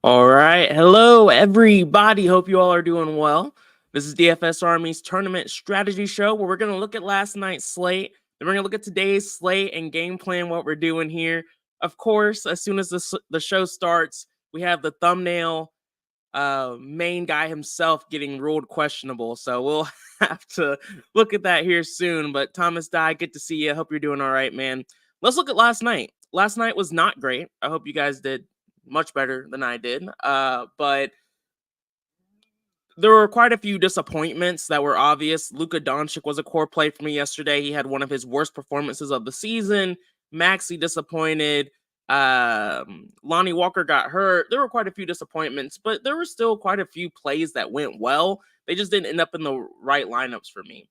All right. Hello, everybody. Hope you all are doing well. This is DFS Army's tournament strategy show where we're going to look at last night's slate. Then we're going to look at today's slate and game plan what we're doing here. Of course, as soon as the show starts, we have the thumbnail main guy himself getting ruled questionable. So we'll have to look at that here soon. But Thomas Dye, good to see you. Hope you're doing all right, man. Let's look at last night. Last night was not great. I hope you guys did much better than I did. But there were quite a few disappointments that were obvious. Luka Doncic was a core play for me yesterday. He had one of his worst performances of the season. Maxey disappointed. Lonnie Walker got hurt. There were quite a few disappointments, but there were still quite a few plays that went well. They just didn't end up in the right lineups for me.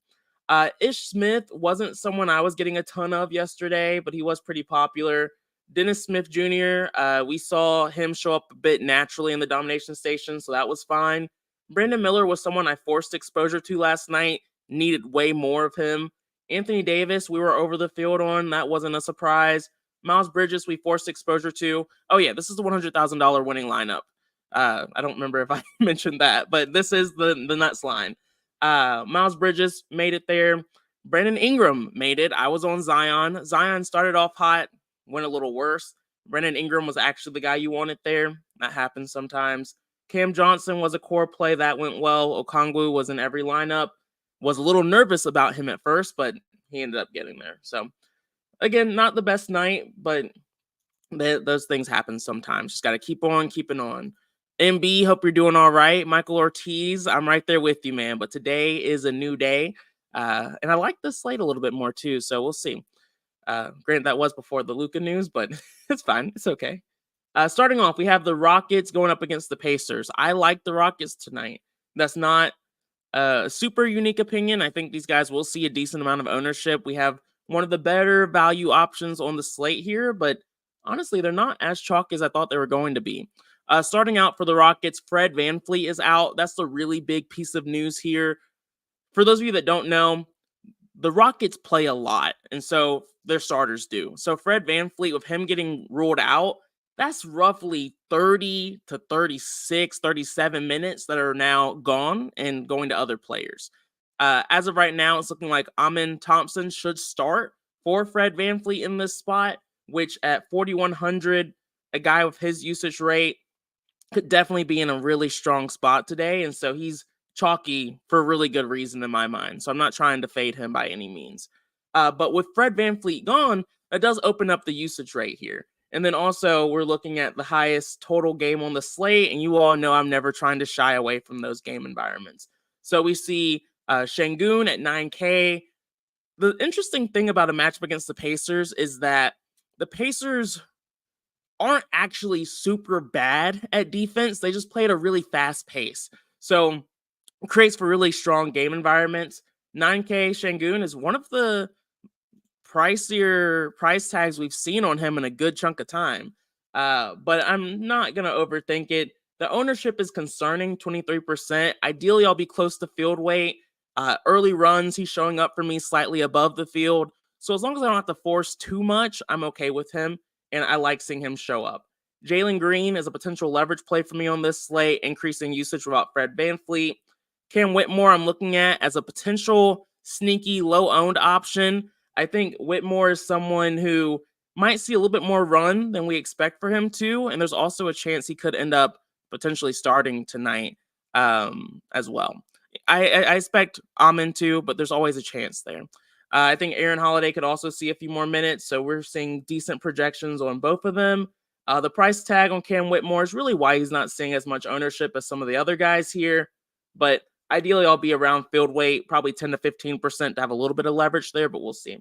Ish Smith wasn't someone I was getting a ton of yesterday, but he was pretty popular. Dennis Smith Jr., we saw him show up a bit naturally in the domination station, so that was fine. Brandon Miller was someone I forced exposure to last night, needed way more of him. Anthony Davis, we were over the field on. That wasn't a surprise. Miles Bridges, we forced exposure to. Oh, yeah, this is the $100,000 winning lineup. I don't remember if I mentioned that, but this is the nuts line. Miles Bridges made it there. Brandon Ingram made it. I was on Zion. Zion started off hot, went a little worse. Brandon Ingram was actually the guy you wanted there. That happens sometimes. Cam Johnson was a core play. That went well. Okongwu was in every lineup. Was a little nervous about him at first, but he ended up getting there. So, again, not the best night, but those things happen sometimes. Just got to keep on keeping on. MB, hope you're doing all right. Michael Ortiz, I'm right there with you, man. But today is a new day. And I like this slate a little bit more, too. So we'll see. Granted, that was before the Luka news, but it's fine. It's okay. Starting off, we have the Rockets going up against the Pacers. I like the Rockets tonight. That's not a super unique opinion. I think these guys will see a decent amount of ownership. We have one of the better value options on the slate here, but honestly, they're not as chalky as I thought they were going to be. Starting out for the Rockets, Fred VanVleet is out. That's the really big piece of news here. For those of you that don't know, the Rockets play a lot, and so their starters do. So Fred VanVleet, with him getting ruled out, that's roughly 30 to 36, 37 minutes that are now gone and going to other players. As of right now, it's looking like Amen Thompson should start for Fred VanVleet in this spot, which at 4,100, a guy with his usage rate could definitely be in a really strong spot today. And so he's chalky for a really good reason in my mind. So I'm not trying to fade him by any means. But with Fred VanVleet gone, that does open up the usage rate here. And then also we're looking at the highest total game on the slate. And you all know I'm never trying to shy away from those game environments. So we see Şengün at 9K. The interesting thing about a matchup against the Pacers is that the Pacers aren't actually super bad at defense. They just play at a really fast pace. So it creates for really strong game environments. 9K Şengün is one of the pricier price tags we've seen on him in a good chunk of time. But I'm not going to overthink it. The ownership is concerning, 23%. Ideally, I'll be close to field weight. Early runs, he's showing up for me slightly above the field. So as long as I don't have to force too much, I'm okay with him. And I like seeing him show up. Jalen Green is a potential leverage play for me on this slate, increasing usage without Fred VanVleet. Cam Whitmore, I'm looking at as a potential sneaky low-owned option. I think Whitmore is someone who might see a little bit more run than we expect for him to, and there's also a chance he could end up potentially starting tonight as well. I expect Amen to, but there's always a chance there. I think Aaron Holiday could also see a few more minutes, so we're seeing decent projections on both of them. The price tag on Cam Whitmore is really why he's not seeing as much ownership as some of the other guys here, but ideally I'll be around field weight, probably 10 to 15% to have a little bit of leverage there, but we'll see.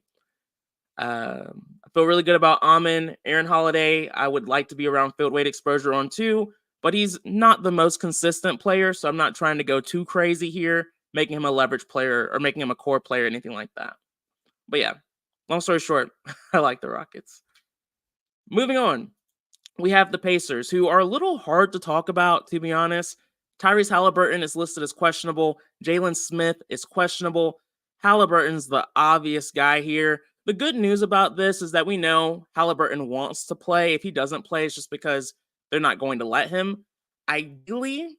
I feel really good about Amen. Aaron Holiday, I would like to be around field weight exposure on too, but he's not the most consistent player, so I'm not trying to go too crazy here, making him a leverage player or making him a core player, anything like that. But yeah, long story short, I like the Rockets. Moving on, we have the Pacers, who are a little hard to talk about, to be honest. Tyrese Halliburton is listed as questionable. Jalen Smith is questionable. Halliburton's the obvious guy here. The good news about this is that we know Halliburton wants to play. If he doesn't play, it's just because they're not going to let him. ideally,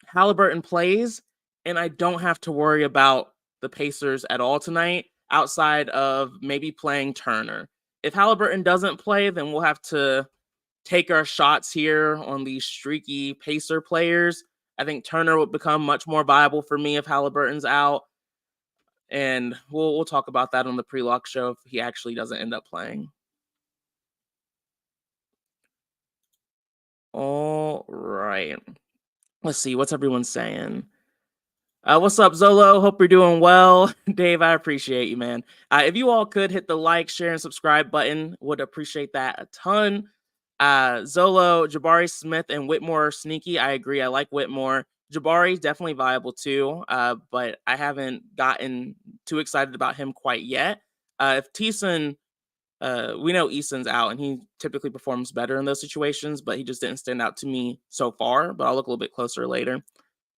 Halliburton plays, and I don't have to worry about the Pacers at all tonight, outside of maybe playing Turner. If Halliburton doesn't play, then we'll have to take our shots here on these streaky Pacer players. I think Turner would become much more viable for me if Halliburton's out. And we'll talk about that on the pre-lock show if he actually doesn't end up playing. All right. Let's see. What's everyone saying? What's up, Zolo? Hope you're doing well. Dave, I appreciate you, man. If you all could hit the like, share, and subscribe button, would appreciate that a ton. Zolo, Jabari Smith, and Whitmore are sneaky. I agree. I like Whitmore. Jabari definitely viable too, but I haven't gotten too excited about him quite yet. If Thiessen, we know Eason's out, and he typically performs better in those situations, but he just didn't stand out to me so far. But I'll look a little bit closer later.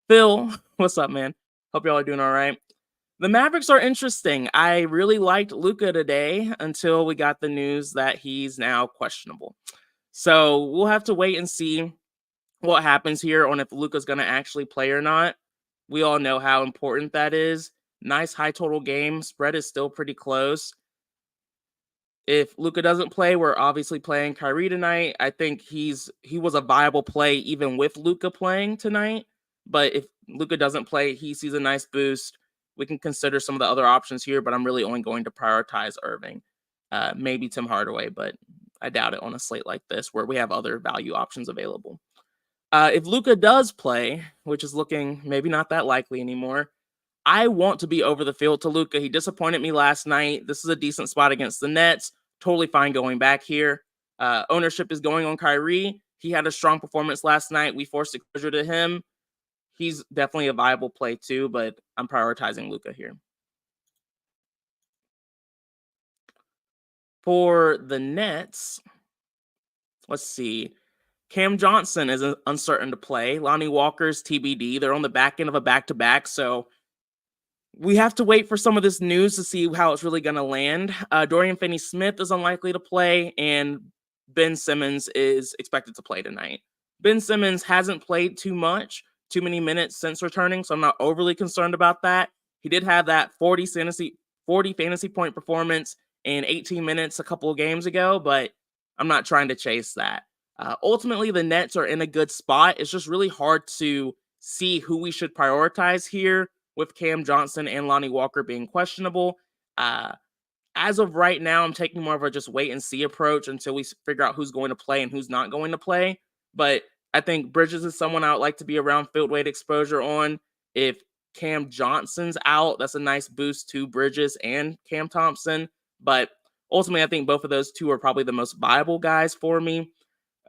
Phil, what's up, man? Hope y'all are doing all right. The Mavericks are interesting. I really liked Luka today until we got the news that he's now questionable. So we'll have to wait and see what happens here on if Luka's going to actually play or not. We all know how important that is. Nice high total game. Spread is still pretty close. If Luka doesn't play, we're obviously playing Kyrie tonight. I think he was a viable play even with Luka playing tonight. But if Luka doesn't play, he sees a nice boost. We can consider some of the other options here, but I'm really only going to prioritize Irving. Maybe Tim Hardaway, but I doubt it on a slate like this where we have other value options available. If Luka does play, which is looking maybe not that likely anymore, I want to be over the field to Luka. He disappointed me last night. This is a decent spot against the Nets. Totally fine going back here. Ownership is going on Kyrie. He had a strong performance last night. We forced exposure to him. He's definitely a viable play too, but I'm prioritizing Luka here. For the Nets, let's see. Cam Johnson is uncertain to play. Lonnie Walker's TBD. They're on the back end of a back-to-back, so we have to wait for some of this news to see how it's really going to land. Dorian Finney-Smith is unlikely to play, and Ben Simmons is expected to play tonight. Ben Simmons hasn't played too many minutes since returning, so I'm not overly concerned about that. He did have that 40 fantasy point performance in 18 minutes a couple of games ago, but I'm not trying to chase that. Ultimately, the Nets are in a good spot. It's just really hard to see who we should prioritize here with Cam Johnson and Lonnie Walker being questionable. As of right now, I'm taking more of a just wait and see approach until we figure out who's going to play and who's not going to play. But I think Bridges is someone I would like to be around field weight exposure on. If Cam Johnson's out, that's a nice boost to Bridges and Cam Thompson. But ultimately, I think both of those two are probably the most viable guys for me.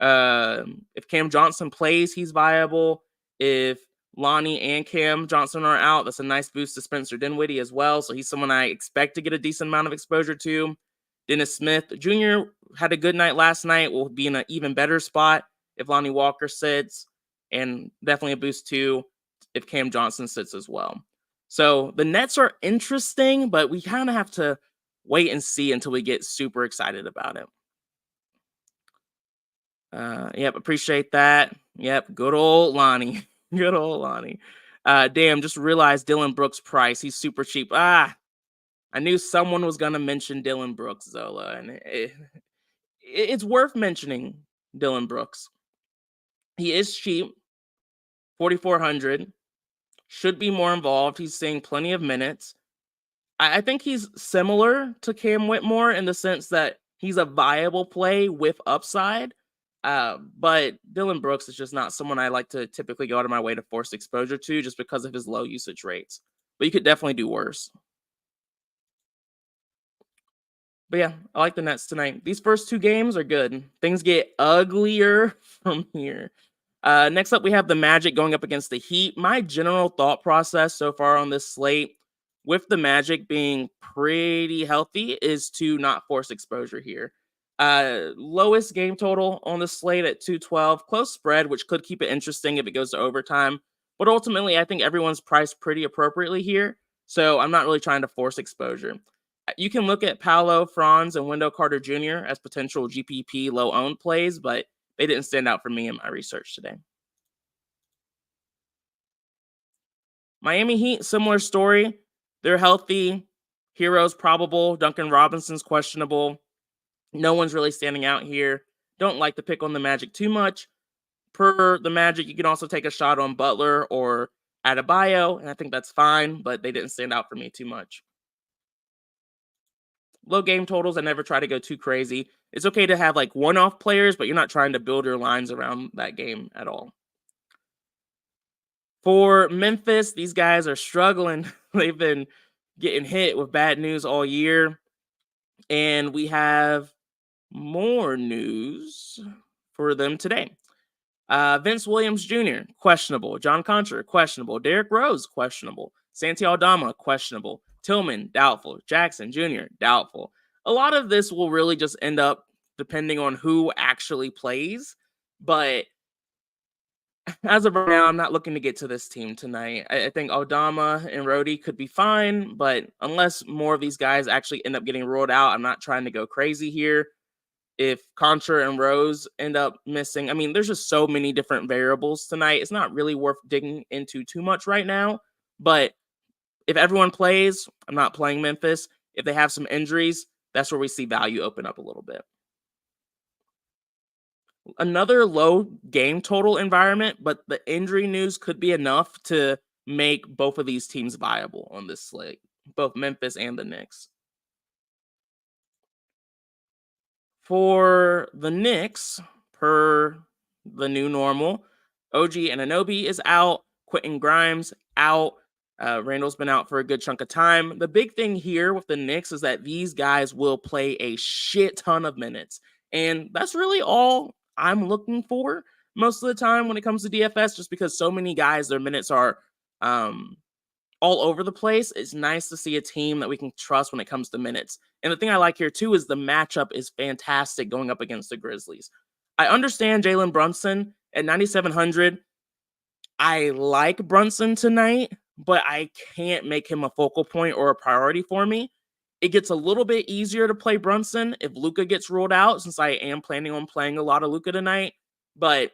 If Cam Johnson plays, he's viable. If Lonnie and Cam Johnson are out, that's a nice boost to Spencer Dinwiddie as well. So he's someone I expect to get a decent amount of exposure to. Dennis Smith Jr. had a good night last night. Will be in an even better spot if Lonnie Walker sits, and definitely a boost too if Cam Johnson sits as well. So the Nets are interesting, but we kind of have to wait and see until we get super excited about it. Yep, appreciate that. Yep, good old Lonnie. Good old Lonnie. Damn, just realized Dylan Brooks' price. He's super cheap. I knew someone was going to mention Dylan Brooks, Zola, and it's worth mentioning Dylan Brooks. He is cheap, 4,400. Should be more involved. He's seeing plenty of minutes. I think he's similar to Cam Whitmore in the sense that he's a viable play with upside. But Dylan Brooks is just not someone I like to typically go out of my way to force exposure to just because of his low usage rates. But you could definitely do worse. But yeah, I like the Nets tonight. These first two games are good. Things get uglier from here. Next up, we have the Magic going up against the Heat. My general thought process so far on this slate, with the Magic being pretty healthy, is to not force exposure here. Lowest game total on the slate at 212. Close spread, which could keep it interesting if it goes to overtime. But ultimately, I think everyone's priced pretty appropriately here. So I'm not really trying to force exposure. You can look at Paolo, Franz, and Wendell Carter Jr. as potential GPP low-owned plays, but they didn't stand out for me in my research today. Miami Heat, similar story. They're healthy. Heroes probable. Duncan Robinson's questionable. No one's really standing out here. Don't like to pick on the Magic too much. Per the Magic, you can also take a shot on Butler or Adebayo, and I think that's fine, but they didn't stand out for me too much. Low game totals, I never try to go too crazy. It's okay to have like one-off players, but you're not trying to build your lines around that game at all. For Memphis, these guys are struggling. They've been getting hit with bad news all year. And we have more news for them today. Vince Williams Jr., questionable. John Concher, questionable. Derrick Rose, questionable. Santi Aldama, questionable. Tillman, doubtful. Jackson Jr., doubtful. A lot of this will really just end up depending on who actually plays. But as of right now, I'm not looking to get to this team tonight. I think Aldama and Rhodey could be fine, but unless more of these guys actually end up getting ruled out, I'm not trying to go crazy here. If Contra and Rose end up missing, I mean, there's just so many different variables tonight. It's not really worth digging into too much right now. But if everyone plays, I'm not playing Memphis. If they have some injuries, that's where we see value open up a little bit. Another low game total environment, but the injury news could be enough to make both of these teams viable on this slate, both Memphis and the Knicks. For the Knicks, per the new normal, OG Anunoby is out, Quentin Grimes out, Randall's been out for a good chunk of time. The big thing here with the Knicks is that these guys will play a shit ton of minutes, and that's really all I'm looking for most of the time when it comes to DFS, just because so many guys, their minutes are all over the place. It's nice to see a team that we can trust when it comes to minutes. And the thing I like here too is the matchup is fantastic going up against the Grizzlies. I understand Jalen Brunson at 9,700. I like Brunson tonight, but I can't make him a focal point or a priority for me. It gets a little bit easier to play Brunson if Luka gets ruled out, since I am planning on playing a lot of Luka tonight. But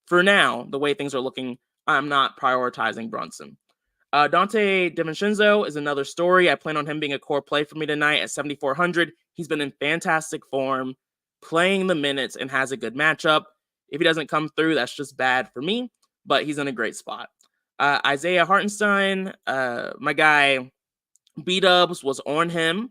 for now, the way things are looking, I'm not prioritizing Brunson. Dante DiVincenzo is another story. I plan on him being a core play for me tonight at 7,400. He's been in fantastic form, playing the minutes, and has a good matchup. If he doesn't come through, that's just bad for me, but he's in a great spot. Isaiah Hartenstein, my guy B-Dubs was on him.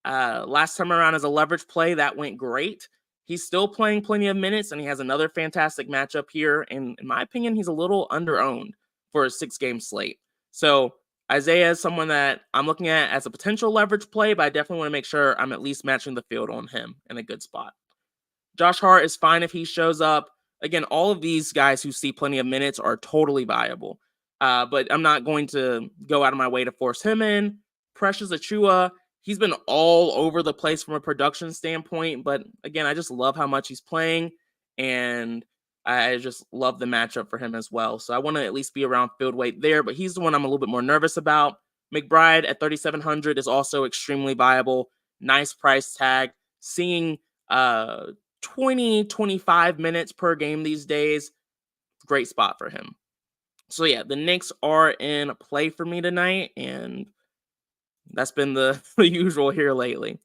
Last time around as a leverage play, that went great. He's still playing plenty of minutes, and he has another fantastic matchup here. And in my opinion, he's a little underowned for a 6-game slate. So Isaiah is someone that I'm looking at as a potential leverage play, but I definitely want to make sure I'm at least matching the field on him in a good spot. Josh Hart is fine if he shows up. Again, all of these guys who see plenty of minutes are totally viable. But I'm not going to go out of my way to force him in. Precious Achua, he's been all over the place from a production standpoint, but again, I just love how much he's playing, and I just love the matchup for him as well. So I want to at least be around field weight there, but he's the one I'm a little bit more nervous about. McBride at 3,700 is also extremely viable. Nice price tag. Seeing 20, 25 minutes per game these days, great spot for him. So yeah, the Knicks are in play for me tonight, and that's been the usual here lately.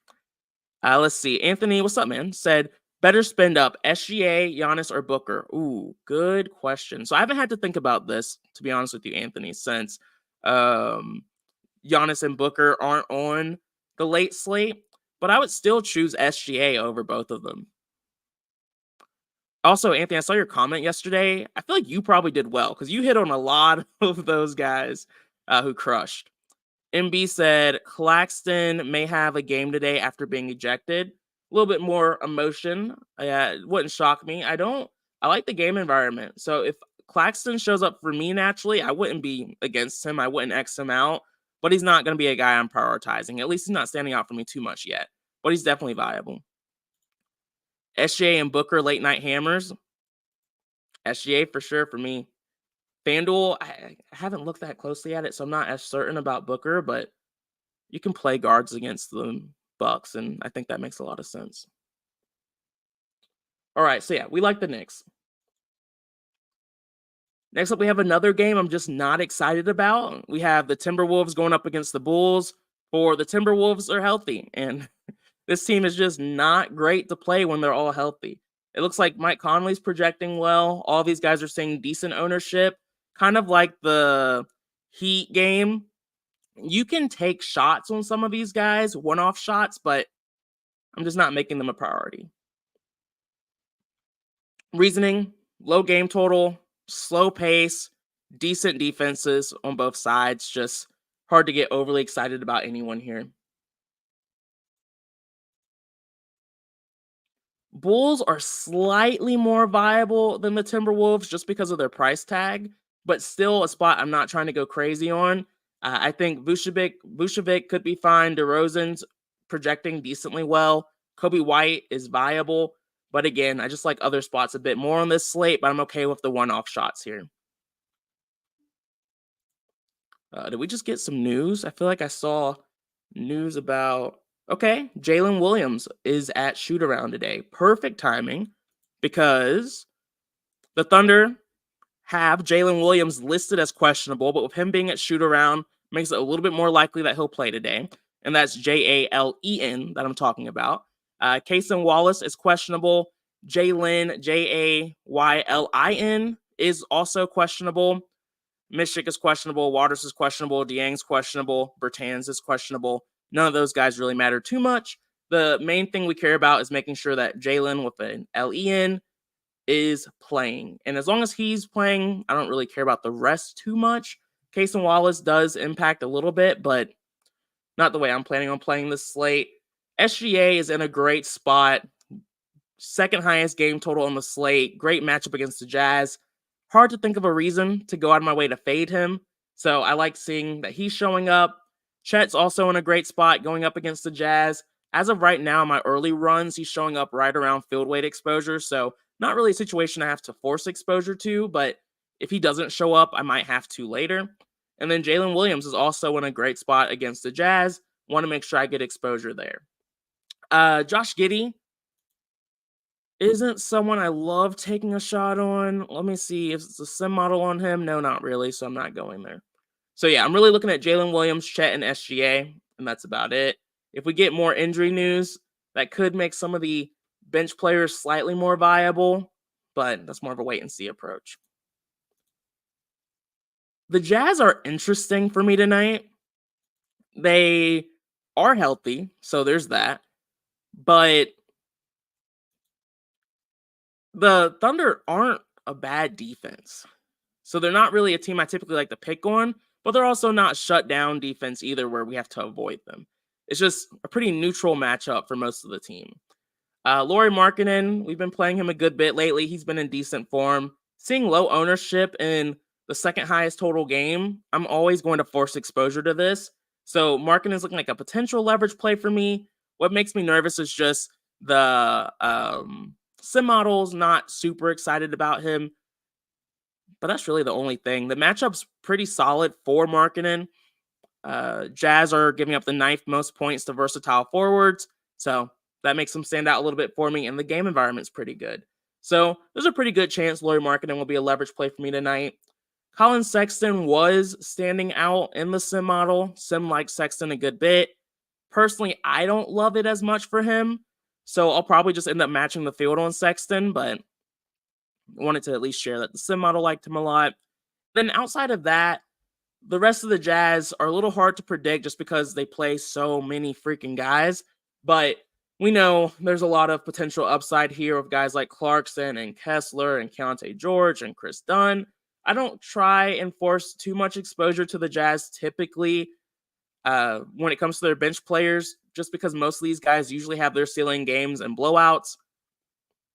Let's see. Anthony, what's up, man? Said, better spend up SGA, Giannis, or Booker? Ooh, good question. So I haven't had to think about this, to be honest with you, Anthony, since Giannis and Booker aren't on the late slate, but I would still choose SGA over both of them. Also, Anthony, I saw your comment yesterday. I feel like you probably did well because you hit on a lot of those guys who crushed. MB said Claxton may have a game today after being ejected. A little bit more emotion. It wouldn't shock me. I like the game environment. So if Claxton shows up for me naturally, I wouldn't be against him. I wouldn't X him out. But he's not going to be a guy I'm prioritizing. At least he's not standing out for me too much yet. But he's definitely viable. SGA and Booker late night hammers. SGA for sure for me. FanDuel, I haven't looked that closely at it, so I'm not as certain about Booker, but you can play guards against the Bucks, and I think that makes a lot of sense. All right, so yeah, we like the Knicks. Next up, we have another game I'm just not excited about. We have the Timberwolves going up against the Bulls. For the Timberwolves are healthy, and this team is just not great to play when they're all healthy. It looks like Mike Conley's projecting well. All these guys are seeing decent ownership, kind of like the Heat game. You can take shots on some of these guys, one-off shots, but I'm just not making them a priority. Reasoning, low game total, slow pace, decent defenses on both sides. Just hard to get overly excited about anyone here. Bulls are slightly more viable than the Timberwolves just because of their price tag, but still a spot I'm not trying to go crazy on. I think Vucevic could be fine. DeRozan's projecting decently well. Kobe White is viable, but again, I just like other spots a bit more on this slate, but I'm okay with the one-off shots here. Did we just get some news? I feel like I saw news about... Okay, Jalen Williams is at shoot-around today. Perfect timing because the Thunder have Jalen Williams listed as questionable, but with him being at shoot-around, makes it a little bit more likely that he'll play today. And that's Jalen that I'm talking about. Cason Wallace is questionable. Jalen, Jaylin, is also questionable. Mishik is questionable. Waters is questionable. Diang's questionable. Bertans is questionable. None of those guys really matter too much. The main thing we care about is making sure that Jalen with an LEN is playing. And as long as he's playing, I don't really care about the rest too much. Cason Wallace does impact a little bit, but not the way I'm planning on playing this slate. SGA is in a great spot. Second highest game total on the slate. Great matchup against the Jazz. Hard to think of a reason to go out of my way to fade him. So I like seeing that he's showing up. Chet's also in a great spot going up against the Jazz. As of right now, my early runs, he's showing up right around field weight exposure. So not really a situation I have to force exposure to, but if he doesn't show up, I might have to later. And then Jalen Williams is also in a great spot against the Jazz. Want to make sure I get exposure there. Josh Giddey isn't someone I love taking a shot on. Let me see if it's a sim model on him. No, not really, so I'm not going there. So yeah, I'm really looking at Jalen Williams, Chet, and SGA, and that's about it. If we get more injury news, that could make some of the bench players slightly more viable, but that's more of a wait-and-see approach. The Jazz are interesting for me tonight. They are healthy, so there's that. But the Thunder aren't a bad defense. So they're not really a team I typically like to pick on, but they're also not shut down defense either where we have to avoid them. It's just a pretty neutral matchup for most of the team. Lauri Markkanen, we've been playing him a good bit lately. He's been in decent form. Seeing low ownership in the second highest total game, I'm always going to force exposure to this. So Markkanen's looking like a potential leverage play for me. What makes me nervous is just the sim models, not super excited about him. But that's really the only thing. The matchup's pretty solid for Markkanen. Jazz are giving up the ninth most points to versatile forwards. So that makes them stand out a little bit for me. And the game environment's pretty good. So there's a pretty good chance Lauri Markkanen will be a leverage play for me tonight. Colin Sexton was standing out in the sim model. Sim likes Sexton a good bit. Personally, I don't love it as much for him. So I'll probably just end up matching the field on Sexton, but I wanted to at least share that the sim model liked him a lot. Then outside of that, the rest of the Jazz are a little hard to predict just because they play so many freaking guys. But we know there's a lot of potential upside here with guys like Clarkson and Kessler and Keontae George and Chris Dunn. I don't try and force too much exposure to the Jazz typically when it comes to their bench players, just because most of these guys usually have their ceiling games and blowouts.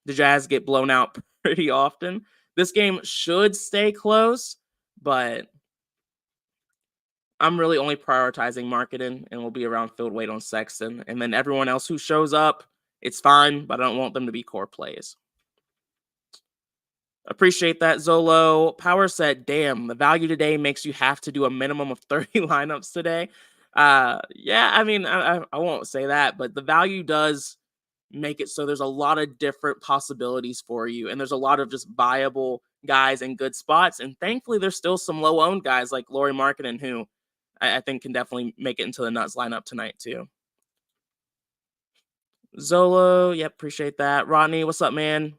The Jazz get blown out pretty often. This game should stay close, but I'm really only prioritizing Markkanen and will be around field weight on Sexton. And then everyone else who shows up, it's fine, but I don't want them to be core plays. Appreciate that, Zolo. Power said, damn, the value today makes you have to do a minimum of 30 lineups today. Yeah, I mean, I won't say that, but the value does make it so there's a lot of different possibilities for you. And there's a lot of just viable guys in good spots. And thankfully, there's still some low-owned guys like Lauri Markkanen who I think can definitely make it into the nuts lineup tonight too. Zolo, yep, appreciate that. Rodney, what's up, man?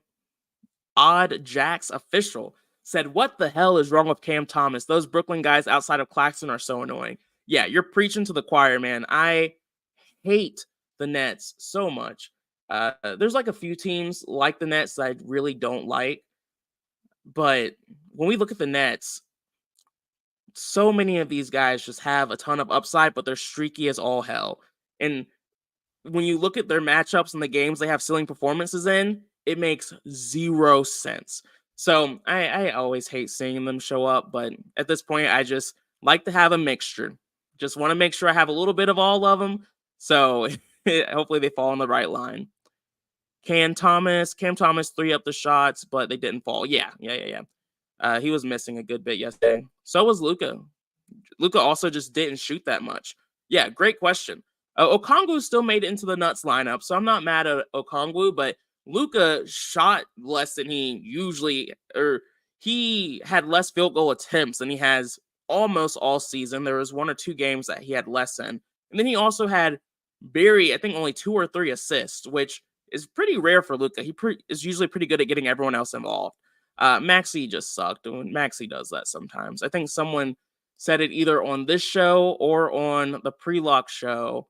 Odd Jacks official said, "What the hell is wrong with Cam Thomas? Those Brooklyn guys outside of Claxton are so annoying." Yeah, you're preaching to the choir, man. I hate the Nets so much. There's like a few teams like the Nets that I really don't like, but when we look at the Nets, so many of these guys just have a ton of upside, but they're streaky as all hell. And when you look at their matchups and the games they have ceiling performances in, it makes zero sense. So I always hate seeing them show up, but at this point, I just like to have a mixture. Just want to make sure I have a little bit of all of them. So hopefully they fall on the right line. Cam Thomas 3 up the shots, but they didn't fall. Yeah. He was missing a good bit yesterday. So was Luka. Luka also just didn't shoot that much. Yeah, great question. Okongwu still made it into the Nuts lineup, so I'm not mad at Okongwu, but Luka shot less than he usually, or he had less field goal attempts than he has almost all season. There was 1 or 2 games that he had less in. And then he also had I think only 2 or 3 assists, which is pretty rare for Luka. He is usually pretty good at getting everyone else involved. Maxey just sucked. Maxey does that sometimes. I think someone said it either on this show or on the pre-lock show.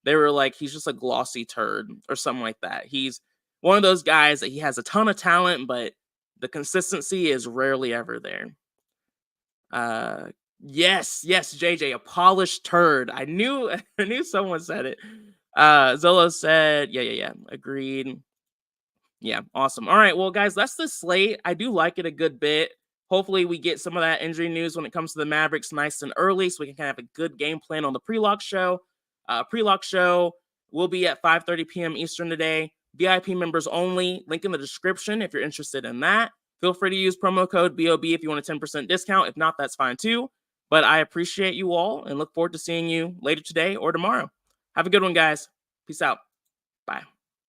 They were like, he's just a glossy turd or something like that. He's one of those guys that he has a ton of talent, but the consistency is rarely ever there. Yes, JJ, a polished turd. I knew someone said it. Zolo said, yeah, agreed. Yeah, awesome. All right, well, guys, that's the slate. I do like it a good bit. Hopefully, we get some of that injury news when it comes to the Mavericks nice and early so we can kind of have a good game plan on the pre-lock show. Pre-lock show will be at 5:30 p.m. Eastern today. VIP members only. Link in the description if you're interested in that. Feel free to use promo code BOB if you want a 10% discount. If not, that's fine too. But I appreciate you all and look forward to seeing you later today or tomorrow. Have a good one, guys. Peace out. Bye.